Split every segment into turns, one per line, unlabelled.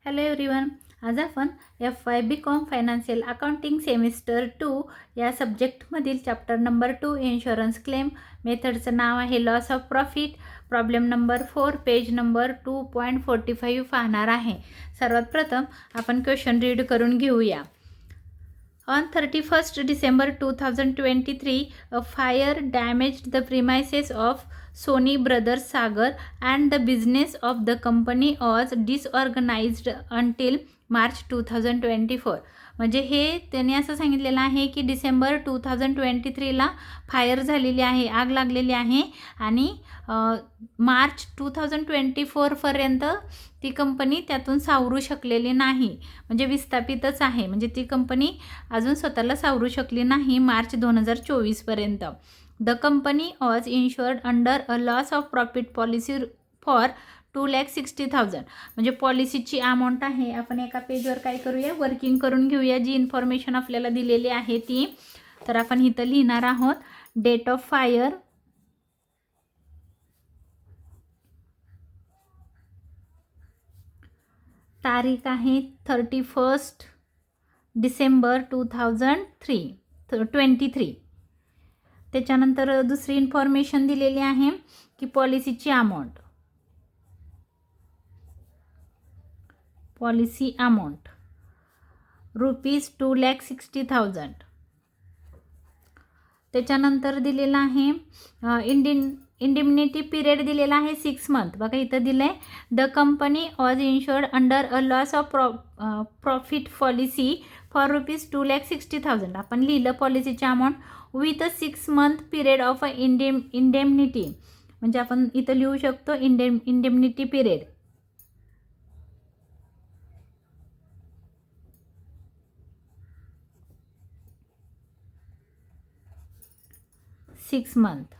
Hello everyone, आज आपण FY BCom financial accounting semester 2 या सब्जेक्टमधील चॅप्टर नंबर 2 इन्शुरन्स क्लेम मेथडचं नाव आहे loss of profit, problem number 4 page number 2.45 पाहणार आहे. सर्वात प्रथम आपण क्वेश्चन रीड करून घेऊया. On 31st December 2023, a fire damaged the premises of Sony Brothers Sagar and the business of the company was disorganized until March 2024. म्हणजे हे त्यांनी असं सांगितलेलं आहे की डिसेंबर 2023ला फायर झालेली आहे, आग लागलेली आहे आणि मार्च 2024पर्यंत ती कंपनी त्यातून सावरू शकलेली नाही, म्हणजे विस्थापितच आहे. म्हणजे ती कंपनी अजून स्वतःला सावरू शकली नाही मार्च 2024पर्यंत. The company was insured under a loss of profit policy for 2,60,000. म्हणजे पॉलिसीची अमाऊंट आहे. आपण एका पेजवर काय करूया, वर्किंग करून घेऊया. जी इन्फॉर्मेशन आपल्याला दिलेली आहे ती तर आपण इथं लिहिणार आहोत. डेट ऑफ फायर, तारीख आहे 31 डिसेंबर 2023. त्याच्यानंतर दुसरी इन्फॉर्मेशन दिलेली आहे की पॉलिसी अमाऊंट ₹2,60,000. त्याच्यानंतर दिलेला आहे इंडिमनिटी पिरियड दिलेला आहे 6 मंथ. बघा इथं दिलं आहे the company was insured under a loss of profit policy for ₹2,60,000. आपण लिहिलं पॉलिसीची amount with a 6 month period of a indemnity. म्हणजे आपण इथं लिहू शकतो indemnity period 6 months.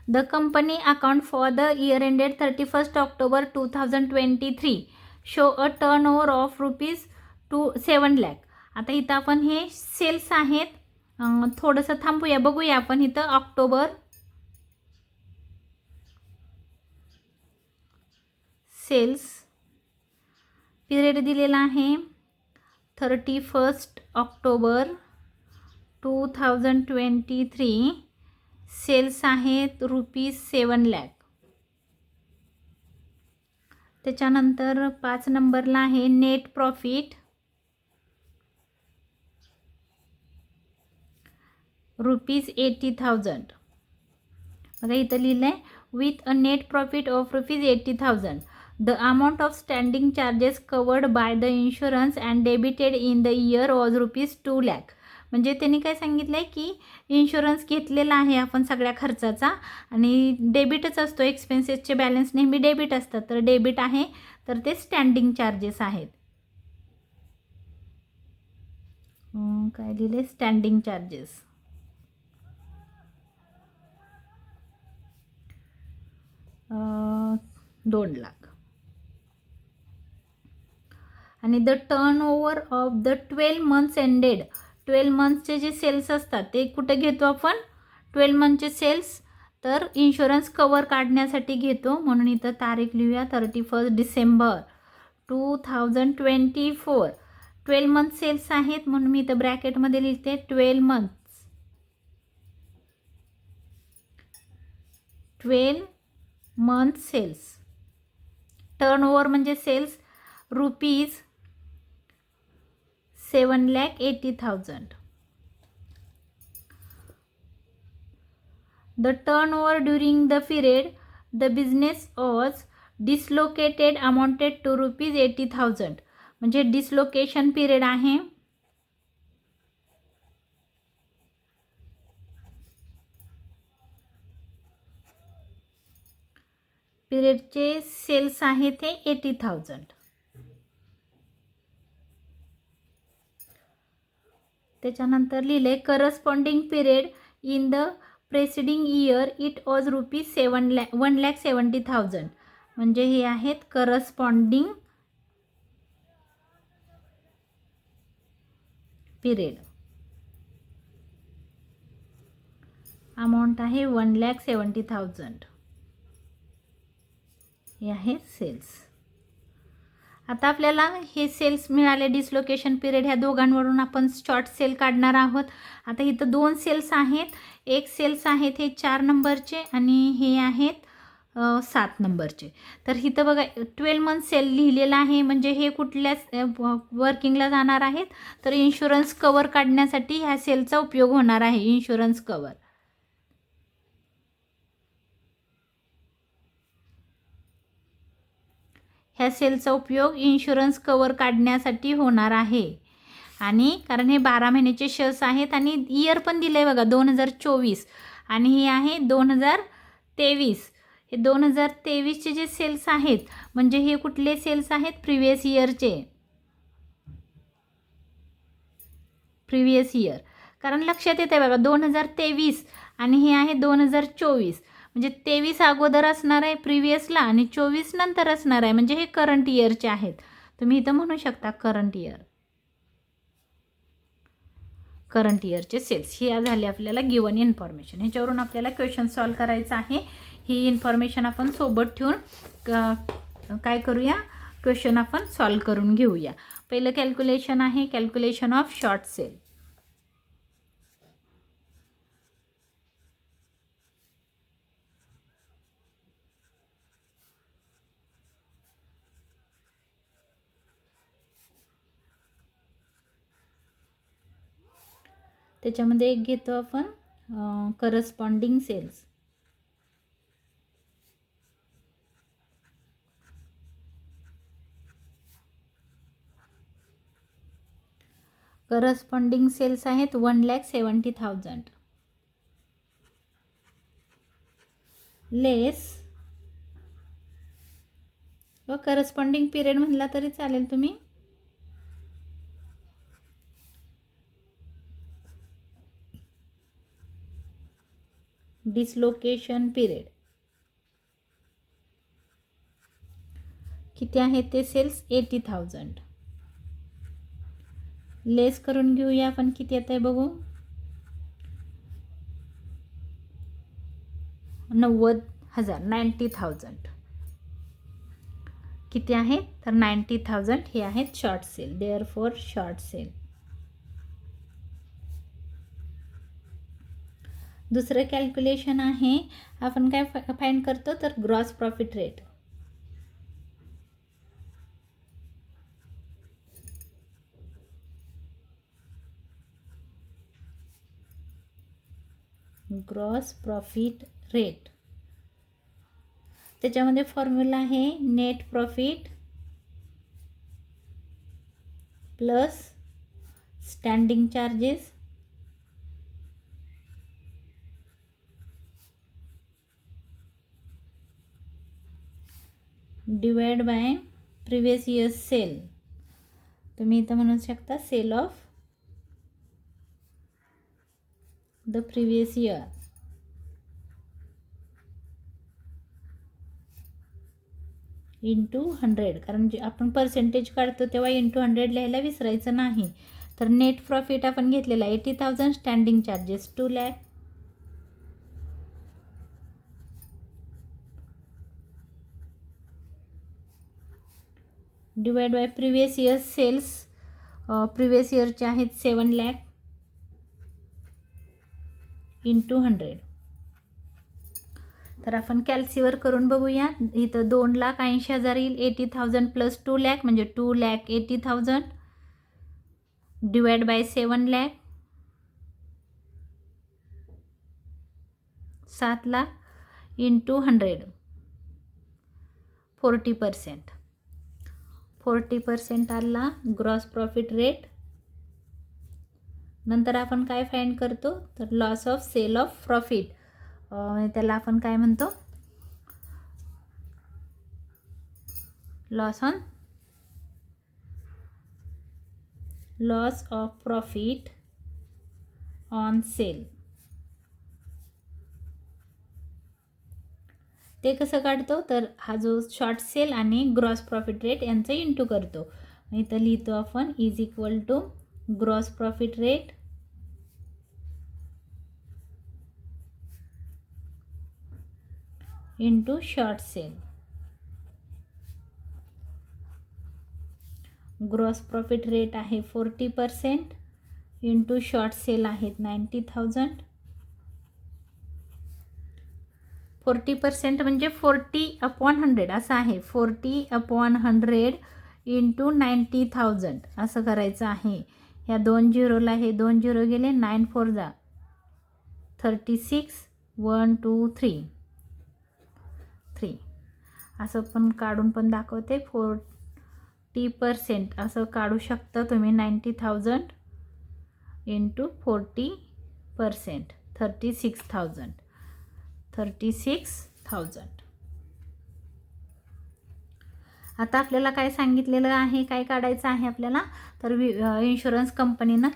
The company account for the year ended 31st October 2023 show a turnover of ₹7 lakh. आता इथं आपण हे सेल्स आहेत. थोडंसं थांबूया, बघूया आपण इथं ऑक्टोबर सेल्स पिरियड दिलेला आहे 31 ऑक्टोबर 2023. सेल्स आहेत ₹7 lakh. त्याच्यानंतर 5 नंबरला आहे नेट प्रॉफिट ₹80,000. बघा इथं लिहिलं आहे with a net profit of ₹80,000. The amount of standing charges covered by the insurance and debited in the year was ₹2 lakh. म्हणजे त्यांनी काय सांगितलं आहे की इन्शुरन्स घेतलेला आहे आपण सगळ्या खर्चाचा आणि डेबिटच असतो. एक्सपेन्सेसचे बॅलन्स नेहमी डेबिट असतात, तर डेबिट आहे, तर ते स्टँडिंग चार्जेस आहेत. काय लिहिले, स्टँडिंग चार्जेस 2 लाख. आणि the turn over of the 12 months ended. 12 monthsचे जे सेल्स असतात ते कुठे घेतो आपण, 12 monthचे सेल्स तर इन्शुरन्स कवर काढण्यासाठी घेतो. म्हणून इथं तारीख लिहूया 31 डिसेंबर 2024. 12 month सेल्स आहेत म्हणून मी इथं ब्रॅकेटमध्ये लिहिते 12 month सेल्स. टर्न ओव्हर म्हणजे cells ₹7,80,000. The turnover during the period the business was dislocated amounted to ₹80,000. म्हणजे डिसलोकेशन पिरियड आहे पिरियडचे सेल्स आहे ते 80,000. त्याच्यानंतर लिहिले corresponding period in the presiding year it was ₹1,70,000. म्हणजे हे आहेत करस्पॉन्डिंग पिरियड. अमाऊंट आहे 1,70,000. हे आहे सेल्स. आता आपल्याला हे सेल्स मिळाले डिसलोकेशन पिरियड, ह्या दोघांवरून आपण शॉर्ट सेल काढणार आहोत. आता इथं 2 सेल्स आहेत. एक सेल्स आहेत हे 4 नंबरचे आणि हे आहेत 7 नंबरचे. तर इथं बघा 12 मंथ सेल लिहिलेलं आहे, म्हणजे हे कुठल्याच वर्किंगला जाणार आहेत. तर इन्शुरन्स कवर काढण्यासाठी ह्या सेलचा उपयोग होणार आहे. इन्शुरन्स कवर, ह्या सेलचा उपयोग इन्शुरन्स कवर काढण्यासाठी होणार आहे. आणि कारण हे 12 महिन्याचे शेअर्स आहेत आणि इयर पण दिलं आहे बघा 2024 आणि हे आहे 2023. हे 2023चे जे सेल्स आहेत म्हणजे हे कुठले सेल्स आहेत, प्रिव्हियस इयरचे, प्रिव्हियस इयर. कारण लक्षात येते बघा 2023 आणि हे आहे 2024, म्हणजे 23 अगोदर असणार आहे प्रिव्हियसला आणि 24 नंतर असणार आहे, म्हणजे हे करंट इयरचे आहेत. तुम्ही इथं म्हणू शकता करंट इयर, करंट इयरचे सेल्स. ही झाली आपल्याला गिवन इन्फॉर्मेशन. ह्याच्यावरून आपल्याला क्वेश्चन सॉल्व करायचा आहे. ही इन्फॉर्मेशन आपण सोबत ठेवून काय करूया, क्वेश्चन आपण सॉल्व करून घेऊया. पहिलं कॅल्क्युलेशन आहे कॅल्क्युलेशन ऑफ शॉर्ट सेल. त्याच्यामध्ये एक घेतो आपण करस्पॉन्डिंग सेल्स. करस्पॉन्डिंग सेल्स आहेत 1,70,000 लेस व करस्पॉन्डिंग पिरियड म्हणला तरी चालेल तुम्ही. डिसलोकेशन पिरियड किती आहे ते सेल्स 80,000. लेस करून घेऊया आपण किती येत आहे बघू, 90,000, 90,000 किती आहे तर 90,000 हे आहेत short sale. There for short sale. दुसरं कॅल्क्युलेशन आहे, आपण काय फाइंड करतो तर gross profit rate. Gross profit rate, त्याच्यामध्ये फॉर्म्युला आहे net profit plus standing charges divide by previous year sale. तुम्ही इथं म्हणू शकता sale of the previous year into 100. कारण जे आपण पर्सेंटेज काढतो तेव्हा इंटू 100 लिहायला विसरायचं नाही. तर नेट प्रॉफिट आपण घेतलेला 80,000, standing charges 2 lakh, divide by previous year sales. Previous इयरचे आहेत 7 लाख इंटू 100. तर आपण कॅल्सीवर करून बघूया. इथं 2,80,000 येईल. 80,000 प्लस 2 लाख म्हणजे 2,80,000 divide by 7 lakh, 7 lakh into 100, 40%. 40% आला ग्रॉस प्रॉफिट रेट. नंतर आपण काय फाइंड करतो तर loss of sale of profit. त्याला आपण काय म्हणतो, loss of profit on sale. ते कसं काढतो तर हा जो शॉर्ट सेल आणि ग्रॉस प्रॉफिट रेट यांचं इंटू करतो. इथं लिहितो आपण is equal to gross profit rate into short sale. Gross profit rate आहे 40% इंटू शॉर्ट सेल आहेत 90,000. 40% म्हणजे 40/100 असं आहे. 40/100 इंटू 90,000 असं करायचं आहे. ह्या 2 झिरोला हे 2 झिरो गेले. 9 4 जा 36 1 2 3 3 असं पण काढून पण दाखवते. 40% असं काढू शकता तुम्ही. 90,000 इंटू 40% 36,000. आता आपल्याला काय सांगितलेलं आहे, काय काढायचं आहे आपल्याला, तर इन्शुरन्स कंपनीनं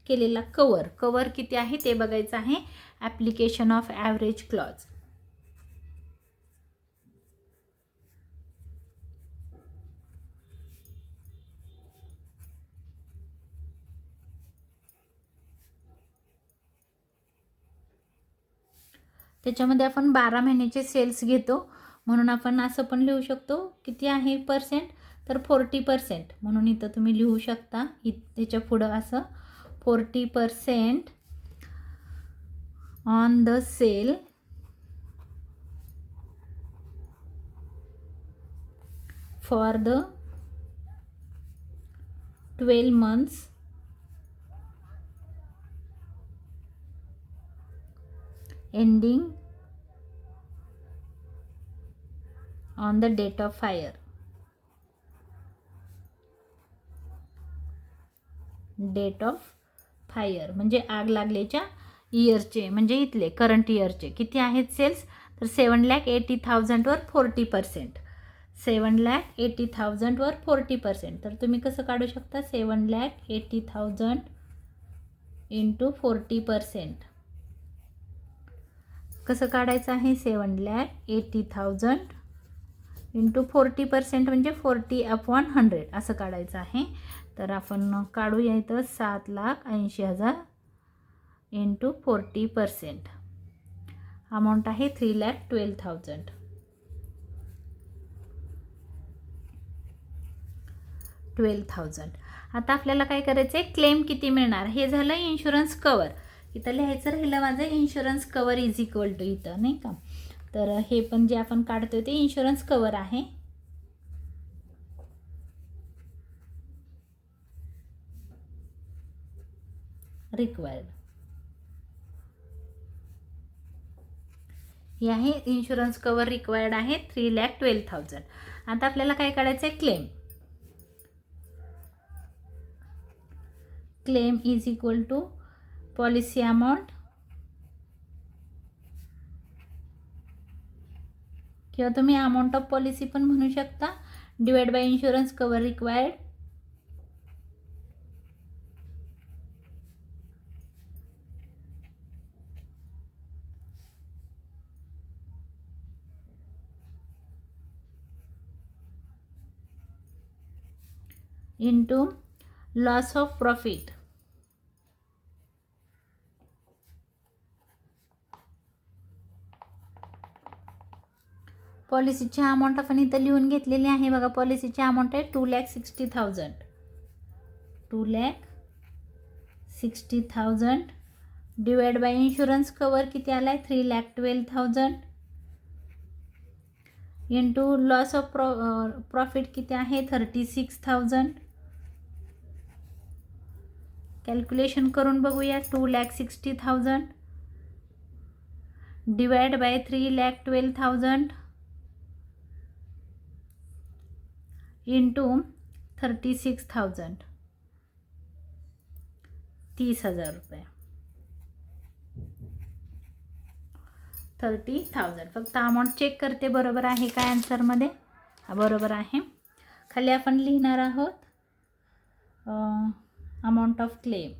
केलेला कवर किती आहे ते बघायचं आहे. Application of average clause. त्याच्यामध्ये आपण 12 महिन्याचे सेल्स घेतो म्हणून आपण असं पण लिहू शकतो. किती आहे पर्सेंट, तर 40%. म्हणून इथं तुम्ही लिहू शकता त्याच्या पुढं असं 40% on the sale for the 12 months ending on the date of fire. Date of fire म्हणजे आग लागल्याच्या इयरचे, म्हणजे इथले करंट इयरचे किती आहेत सेल्स, तर 7,80,000 वर 40%. 7,80,000 वर 40%. तर तुम्ही कसं काढू शकता, 7,80,000 इंटू 40%. कसं काढायचं आहे, 7,80,000 इंटू 40% म्हणजे 40/100 असं काढायचं आहे. तर आपण काढूया इथं 7,80,000 इंटू 40%. अमाऊंट आहे 3,12,000. आता आपल्याला काय करायचं आहे, क्लेम किती मिळणार. हे झालं इन्शुरन्स कवर. इथं लिहायचं राहिलं माझं insurance cover is equal to इथं नाही का. तर हे पण जे आपण काढतोय ते इन्शुरन्स कवर आहे. रिक्वायर्ड हे आहे इन्शुरन्स कवर रिक्वायर्ड आहे 3,12,000. आता आपल्याला काय काढायचं आहे, claim is equal to policy amount किंवा तुम्ही अमाऊंट ऑफ पॉलिसी पण म्हणू शकता, divide by insurance cover required into loss of profit. पॉलिसीची अमाऊंट आपण इथं लिहून घेतलेली आहे बघा. पॉलिसीची अमाऊंट आहे 2,60,000. 2,60,000 डिवाइड बाय इन्शुरन्स कवर किती आला आहे, 3,12,000 इंटू लॉस ऑफ प्रॉफिट किती आहे, 36,000. कॅल्क्युलेशन करून बघूया. 2,60,000 डिवाइड बाय 3,12,000 इंटू 36,000 30,000 रुपये. 30,000. फक्त अमाऊंट चेक करते बरोबर आहे काय आन्सरमध्ये. बरोबर आहे. खाली आपण लिहिणार आहोत amount of claim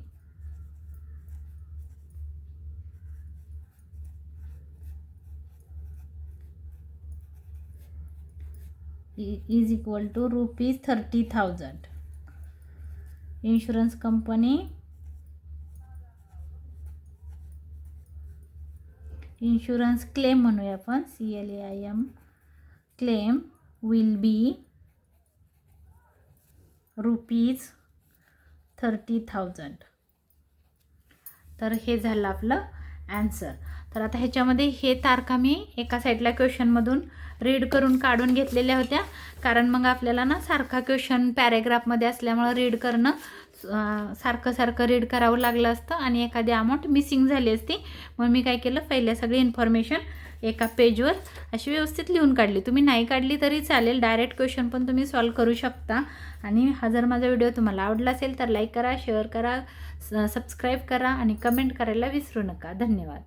is equal to ₹30,000. Insurance company insurance claim म्हणूया आपण, CLAIM क्लेम विल बी ₹30,000. तर हे झालं आपलं ॲन्सर. तर आता ह्याच्यामध्ये हे तारखा मी एका साईडला क्वेश्चनमधून रीड करून काढून घेतलेल्या होत्या, कारण मग आपल्याला ना सारखा क्वेश्चन पॅरेग्राफमध्ये असल्यामुळं रीड करणं सारखं रीड करावं लागलं असतं आणि एखादी अमाऊंट मिसिंग झाली असती. मग मी काय केलं, पहिल्या सगळी इन्फॉर्मेशन एका पेजवर अशी व्यवस्थित लिहून काढली. तुम्ही नाही काढली तरी चालेल, डायरेक्ट क्वेश्चन पण तुम्ही सॉल्व करू शकता. आणि हा जर माझा व्हिडिओ तुम्हाला आवडला असेल तर लाईक करा, शेअर करा, सबस्क्राईब करा आणि कमेंट करायला विसरू नका. धन्यवाद.